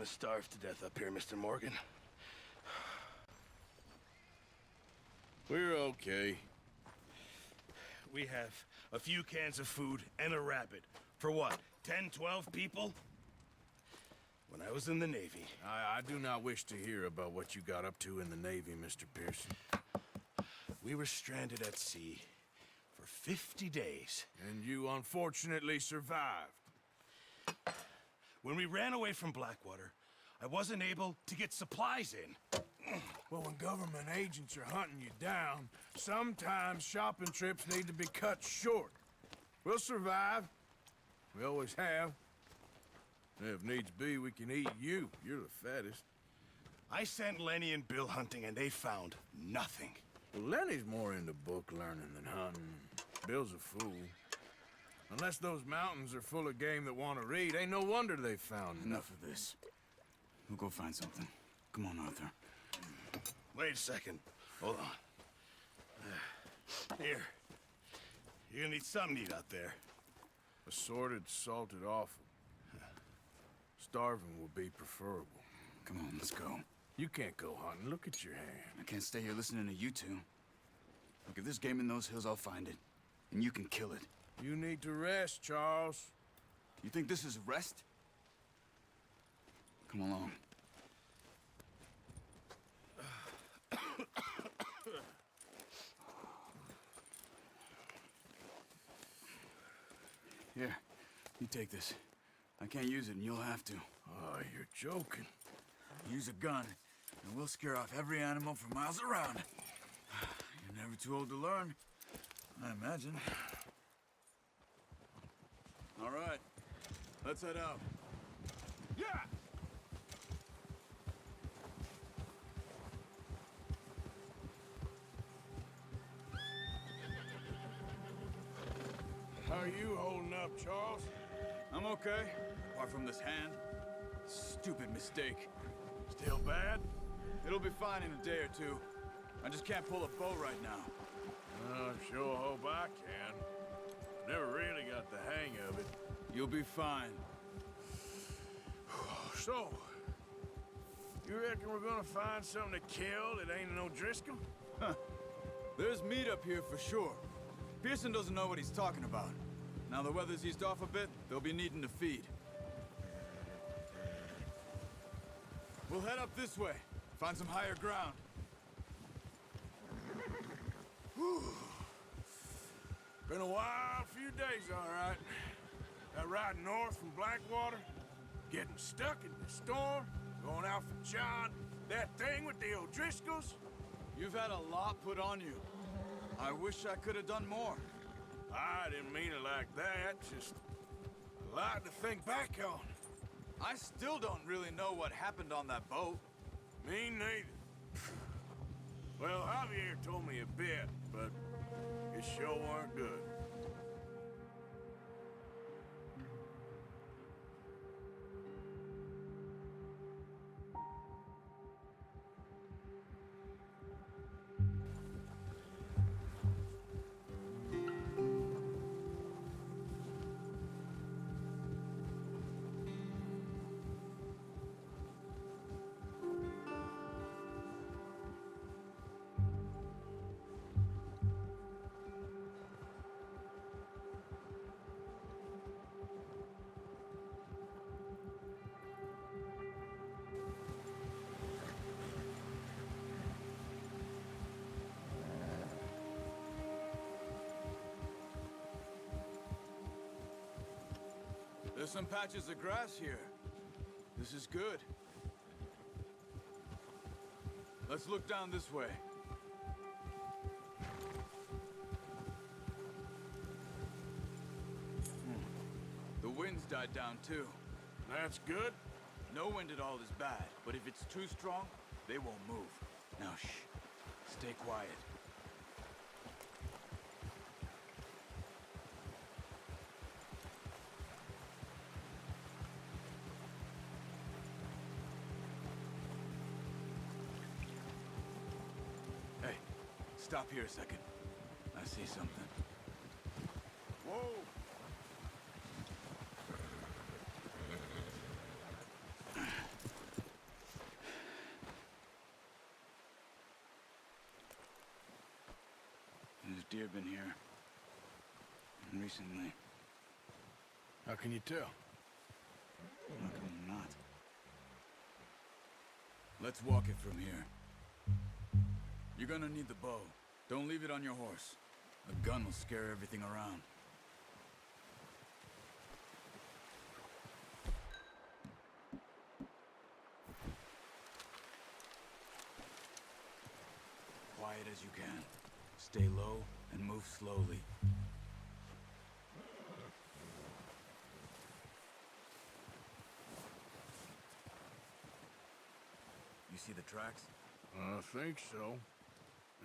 gonna starve to death up here, Mr. Morgan. We're okay. We have a few cans of food and a rabbit. For what, 10, 12 people? When I was in the Navy... I do not wish to hear about what you got up to in the Navy, Mr. Pearson. We were stranded at sea for 50 days. And you unfortunately survived. When we ran away from Blackwater, I wasn't able to get supplies in. Well, when government agents are hunting you down, sometimes shopping trips need to be cut short. We'll survive. We always have. If needs be, we can eat you. You're the fattest. I sent Lenny and Bill hunting, and they found nothing. Well, Lenny's more into book learning than hunting. Bill's a fool. Unless those mountains are full of game that want to read, ain't no wonder they found Enough of this. We'll go find something. Come on, Arthur. Wait a second. Hold on. Here. You're gonna need something to eat out there. Assorted, salted offal. Starving will be preferable. Come on, let's go. You can't go hunting. Look at your hand. I can't stay here listening to you two. Look, if there's game in those hills, I'll find it. And you can kill it. You need to rest, Charles. You think this is rest? Come along. Here, you take this. I can't use it, and you'll have to. Oh, you're joking. Use a gun, and we'll scare off every animal for miles around. You're never too old to learn, I imagine. All right, let's head out. Yeah! How are you holding up, Charles? I'm okay, apart from this hand. Stupid mistake. Still bad? It'll be fine in a day or two. I just can't pull a bow right now. I sure hope I can. Never really got the hang of it. You'll be fine. So, you reckon we're gonna find something to kill that ain't no Driscoll? Huh. There's meat up here for sure. Pearson doesn't know what he's talking about. Now the weather's eased off a bit, they'll be needing to feed. We'll head up this way, find some higher ground. Whew. Been a wild few days, all right. That ride north from Blackwater, getting stuck in the storm, going out for John, that thing with the O'Driscolls. You've had a lot put on you. I wish I could have done more. I didn't mean it like that, just a lot to think back on. I still don't really know what happened on that boat. Me neither. Well, Javier told me a bit, but it sure weren't good. There's some patches of grass here. This is good. Let's look down this way. The wind's died down too. That's good. No wind at all is bad, but if it's too strong, they won't move. Now shh, stay quiet. Hey, stop here a second. I see something. Whoa! deer been here. Recently. How can you tell? How can you not? Let's walk it from here. You're gonna need the bow. Don't leave it on your horse. A gun will scare everything around. Quiet as you can. Stay low and move slowly. You see the tracks? I think so.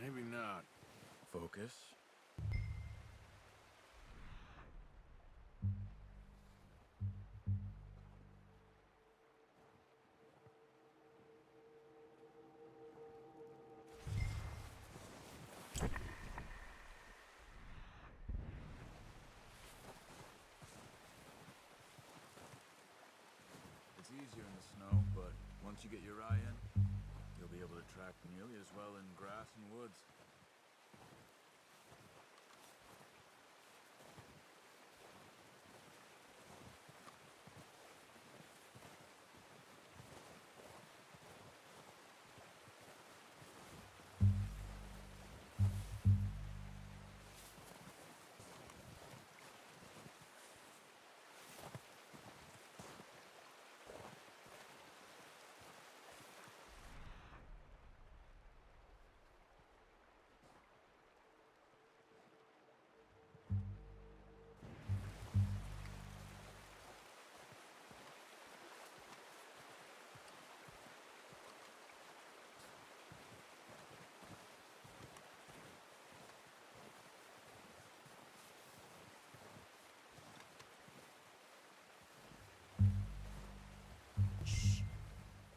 Maybe not. Focus. It's easier in the snow, but once you get your eye in, you'll be able to track nearly as well in grass and woods.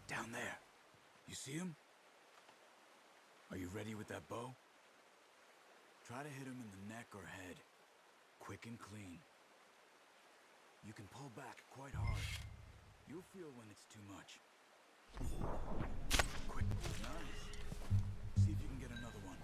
Down there. You see him? Are you ready with that bow? Try to hit him in the neck or head. Quick and clean. You can pull back quite hard. You'll feel when it's too much. Quick. Nice. See if you can get another one.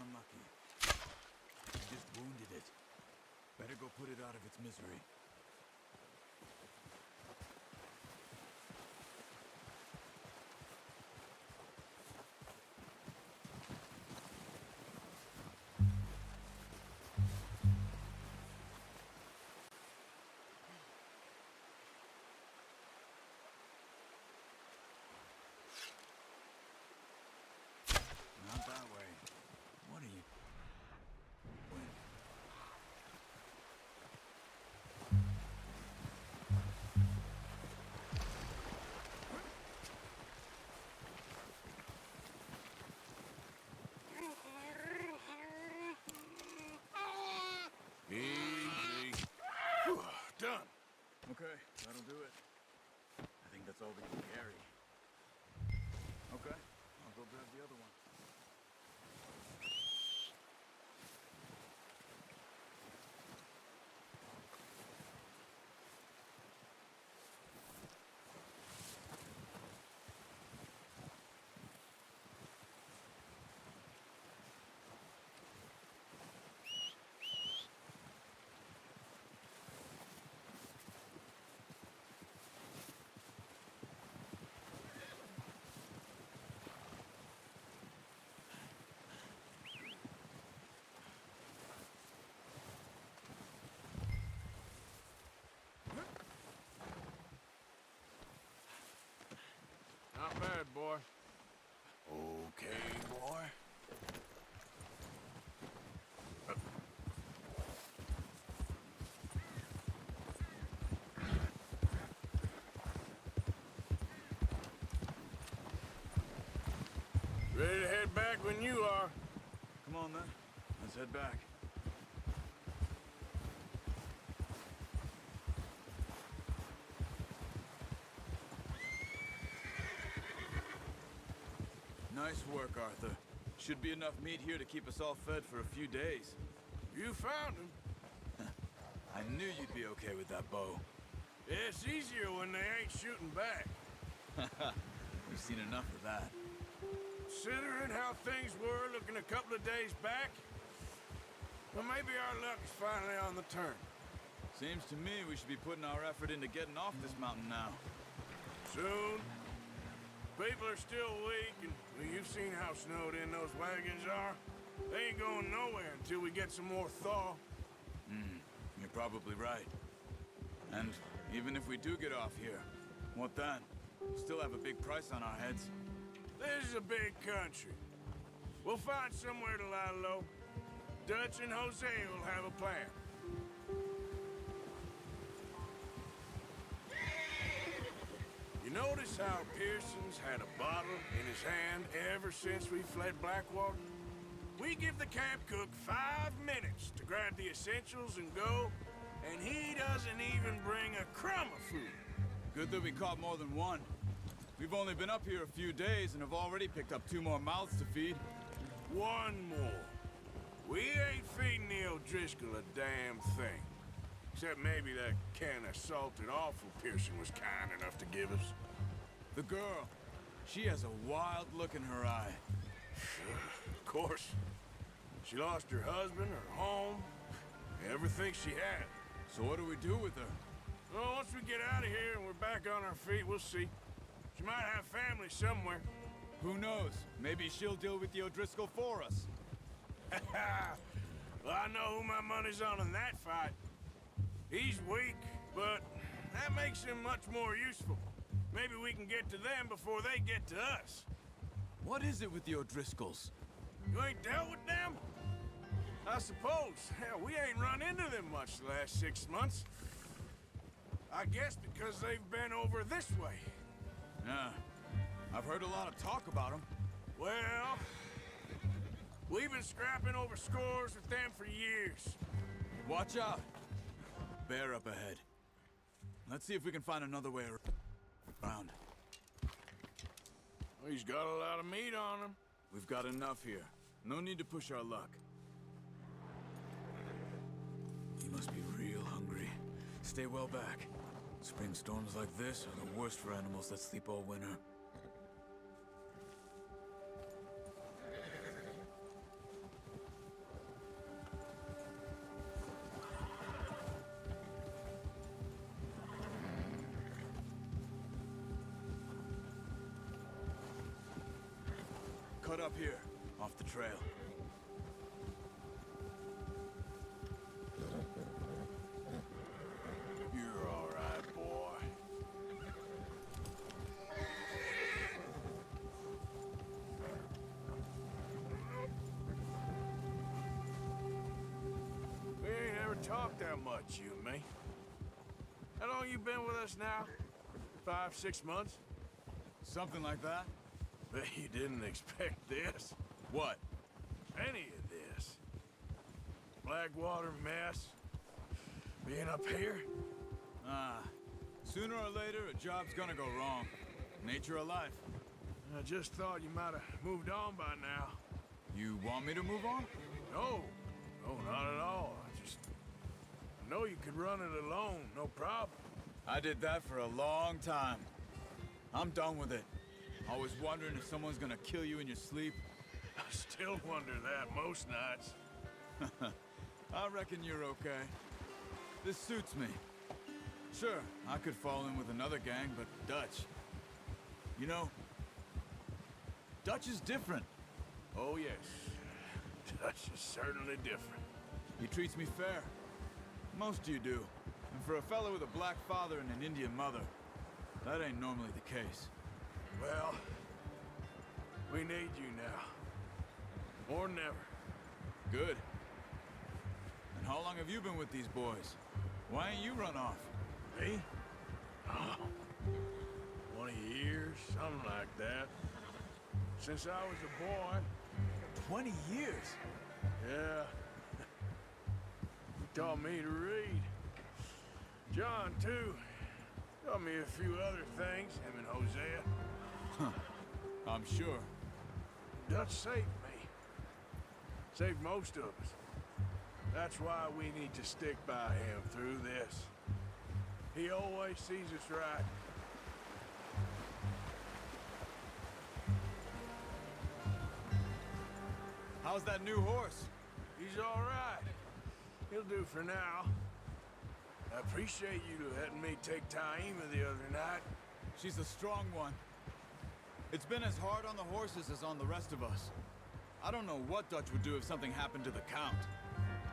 Unlucky. You just wounded it. Better go put it out of its misery. Not that way. What are you... When? Easy. Whew, done. Okay, that'll do it. I think that's all we can carry. Okay, I'll go grab the other one. ahead, boy. Okay, boy. Ready to head back when you are. Come on, then. Let's head back. Nice work, Arthur. Should be enough meat here to keep us all fed for a few days. You found him. I knew you'd be okay with that bow. It's easier when they ain't shooting back. We've seen enough of that. Considering how things were looking a couple of days back, well, maybe our luck is finally on the turn. Seems to me we should be putting our effort into getting off this mountain now. Soon. People are still weak, and well, you've seen how snowed in those wagons are. They ain't going nowhere until we get some more thaw. You're probably right. And even if we do get off here, what then? Still have a big price on our heads. This is a big country. We'll find somewhere to lie low. Dutch and Jose will have a plan. You notice how Pearson's had a bottle in his hand ever since we fled Blackwater? We give the camp cook 5 minutes to grab the essentials and go, and he doesn't even bring a crumb of food. Good that we caught more than one. We've only been up here a few days and have already picked up 2 more mouths to feed. 1 more. We ain't feeding the O'Driscoll a damn thing. Except maybe that can of salted offal Pearson was kind enough to give us. The girl, she has a wild look in her eye. Of course. She lost her husband, her home, everything she had. So what do we do with her? Well, once we get out of here and we're back on our feet, we'll see. She might have family somewhere. Who knows? Maybe she'll deal with the O'Driscoll for us. Well, I know who my money's on in that fight. He's weak, but that makes him much more useful. Maybe we can get to them before they get to us. What is it with the O'Driscolls? You ain't dealt with them? I suppose. Hell, we ain't run into them much the last 6 months. I guess because they've been over this way. Yeah, I've heard a lot of talk about them. Well, we've been scrapping over scores with them for years. Watch out. Bear up ahead. Let's see if we can find another way around. Well, he's got a lot of meat on him. We've got enough here. No need to push our luck. He must be real hungry. Stay well back. Spring storms like this are the worst for animals that sleep all winter. Cut up here, off the trail. You're all right, boy. We ain't ever talked that much, you and me. How long you been with us now? 5, 6 months? Something like that? Bet you didn't expect this. What? Any of this. Blackwater mess. Being up here. Sooner or later, a job's gonna go wrong. Nature of life. I just thought you might have moved on by now. You want me to move on? No. No, not at all. I know you could run it alone, no problem. I did that for a long time. I'm done with it. Always wondering if someone's gonna kill you in your sleep. I still wonder that most nights. I reckon you're okay. This suits me. Sure, I could fall in with another gang, but Dutch. You know, Dutch is different. Oh, yes. Dutch is certainly different. He treats me fair. Most of you do. And for a fellow with a black father and an Indian mother, that ain't normally the case. Well, We need you now. More than ever. Good. And how long have you been with these boys? Why ain't you run off? Me? Oh, 20 years, something like that. Since I was a boy. 20 years? Yeah. He taught me to read. John, too. Taught me a few other things, him and Hosea. I'm sure. Dutch saved me. Saved most of us. That's why we need to stick by him through this. He always sees us right. How's that new horse? He's all right. He'll do for now. I appreciate you letting me take Taima the other night. She's a strong one. It's been as hard on the horses as on the rest of us. I don't know what Dutch would do if something happened to the Count.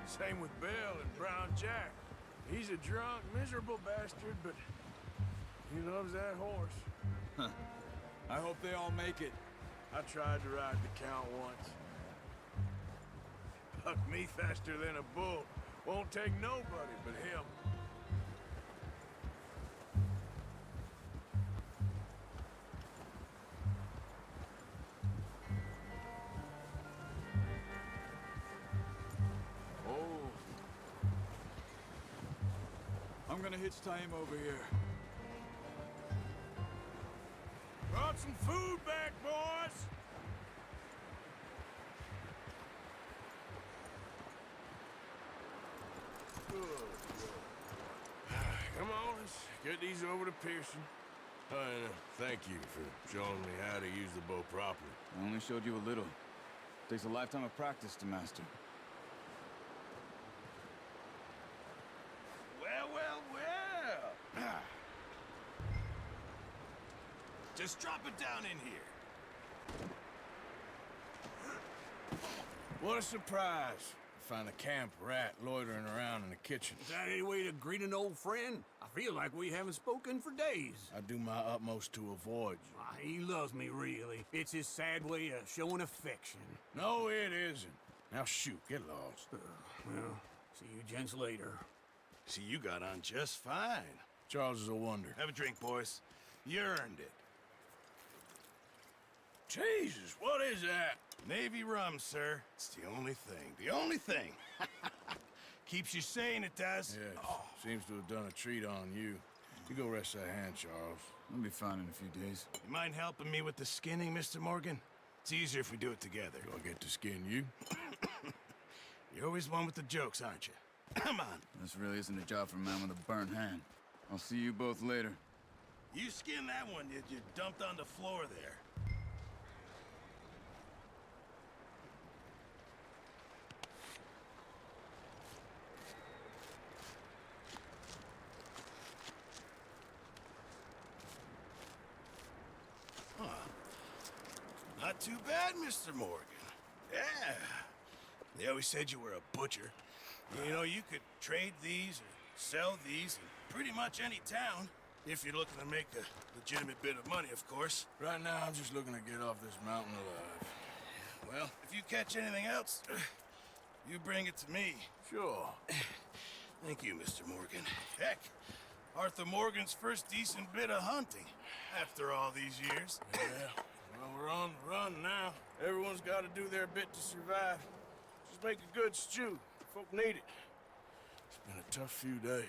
Same with Bill and Brown Jack. He's a drunk, miserable bastard, but he loves that horse. I hope they all make it. I tried to ride the Count once. Bucked me faster than a bull. Won't take nobody but him. I'm gonna hitch Taima over here. Brought some food back, boys! Good. Come on, let's get these over to Pearson. And thank you for showing me how to use the bow properly. I only showed you a little. Takes a lifetime of practice to master. Well, well, well. Just drop it down in here. What a surprise. To find a camp rat loitering around in the kitchen. Is that any way to greet an old friend? I feel like we haven't spoken for days. I do my utmost to avoid you. He loves me, really. It's his sad way of showing affection. No, it isn't. Now shoot, get lost. Well, see you gents later. See, you got on just fine. Charles is a wonder. Have a drink, boys. You earned it. Jesus, what is that? Navy rum, sir. It's the only thing. The only thing. Keeps you sane, it does. Yes, seems to have done a treat on you. You go rest that hand, Charles. I'll be fine in a few days. You mind helping me with the skinning, Mr. Morgan? It's easier if we do it together. Do I get to skin you? You're always one with the jokes, aren't you? Come on. This really isn't a job for a man with a burnt hand. I'll see you both later. You skin that one you dumped on the floor there. Not too bad, Mr. Morgan. Yeah. They always said you were a butcher. You know, you could trade these or sell these in pretty much any town. If you're looking to make a legitimate bit of money, of course. Right now, I'm just looking to get off this mountain alive. Well, if you catch anything else, you bring it to me. Sure. Thank you, Mr. Morgan. Heck, Arthur Morgan's first decent bit of hunting after all these years. Yeah. Well, we're on the run now. Everyone's got to do their bit to survive. Just make a good stew. Folk need it. It's been a tough few days.